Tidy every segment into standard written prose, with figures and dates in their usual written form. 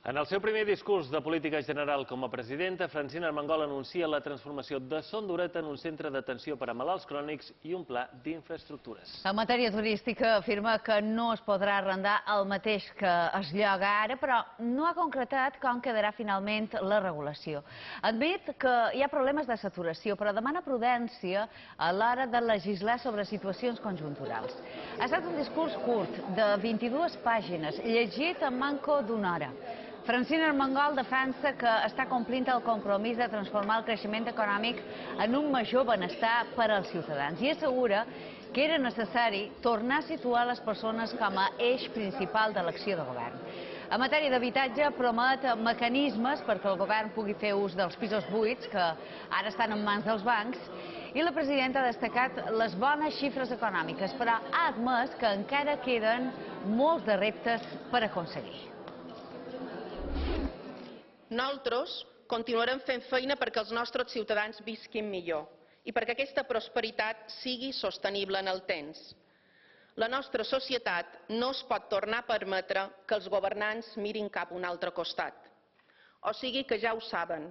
En el seu primer discurs de política general com a presidenta, Francina Armengol anuncia la transformació de Son d'Ureta en un centre d'atenció per a malalts crònics i un pla d'infraestructures. En matèria turística afirma que no es podrà arrendar el mateix que es lloga ara, però no ha concretat com quedarà finalment la regulació. Admet que hi ha problemes de saturació, però demana prudència a l'hora de legislar sobre situacions conjunturals. Ha estat un discurs curt, de 22 pàgines, llegit en manco d'una hora. Francina Armengol defensa que està complint el compromís de transformar el creixement econòmic en un major benestar per als ciutadans i assegura que era necessari tornar a situar les persones com a eix principal de l'acció de govern. En matèria d'habitatge, promet mecanismes perquè el govern pugui fer ús dels pisos buits que ara estan en mans dels bancs i la presidenta ha destacat les bones xifres econòmiques, però ha admès que encara queden molts de reptes per aconseguir. Nosaltres continuarem fent feina perquè els nostres ciutadans visquin millor i perquè aquesta prosperitat sigui sostenible en el temps. La nostra societat no es pot tornar a permetre que els governants mirin cap a un altre costat. O sigui que ja ho saben,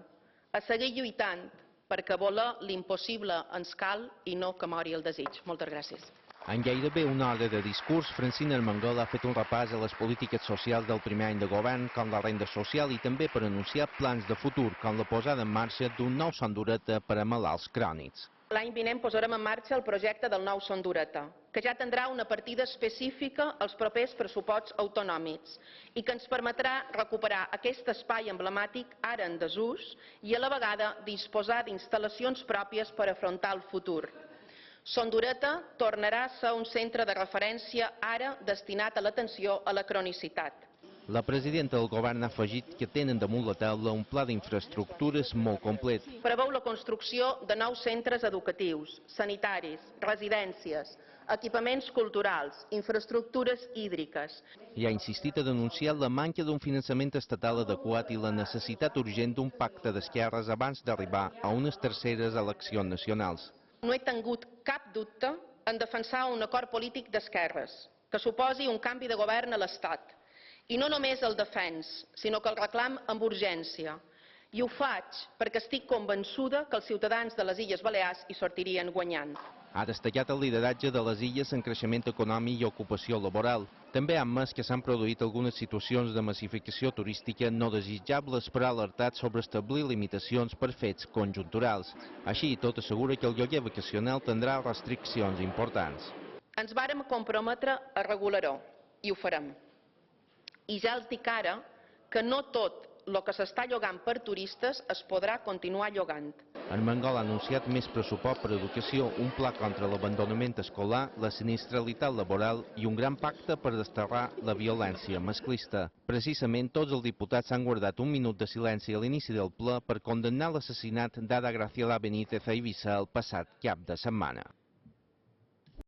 a seguir lluitant perquè voler l'impossible ens cal i no que mori el desig. Moltes gràcies. En gairebé una hora de discurs, Francina Armengol ha fet un repàs a les polítiques socials del primer any de govern, com la renda social, i també per anunciar plans de futur, com la posada en marxa d'un nou Son d'Ureta per a malalts crònics. L'any vinent posarem en marxa el projecte del nou Son d'Ureta, que ja tindrà una partida específica als propers pressuposts autonòmics i que ens permetrà recuperar aquest espai emblemàtic ara en desús i a la vegada disposar d'instal·lacions pròpies per afrontar el futur. Son d'Ureta tornarà a ser un centre de referència ara destinat a l'atenció a la cronicitat. La presidenta del govern ha afegit que tenen damunt la taula un pla d'infraestructures molt complet. Preveu la construcció de nous centres educatius, sanitaris, residències, equipaments culturals, infraestructures hídriques. I ha insistit a denunciar la manca d'un finançament estatal adequat i la necessitat urgent d'un pacte d'esquerres abans d'arribar a unes terceres eleccions nacionals. No he tingut cap dubte en defensar un acord polític d'esquerres que suposi un canvi de govern a l'Estat. I no només el defens, sinó que el reclam amb urgència. I ho faig perquè estic convençuda que els ciutadans de les Illes Balears hi sortirien guanyant. Ha destacat el lideratge de les illes en creixement econòmic i ocupació laboral. També ha admès que s'han produït algunes situacions de massificació turística no desitjables, però ha alertat sobre establir limitacions per fets conjunturals. Així i tot assegura que el lloguer vacacional tindrà restriccions importants. Ens vàrem comprometre a regular-ho i ho farem. I ja els dic ara que no tot el que s'està llogant per turistes es podrà continuar llogant. Armengol ha anunciat més pressupost per a educació, un pla contra l'abandonament escolar, la sinistralitat laboral i un gran pacte per desterrar la violència masclista. Precisament tots els diputats han guardat un minut de silenci a l'inici del ple per condemnar l'assassinat d'Ada Graciela Benítez a Eivissa el passat cap de setmana.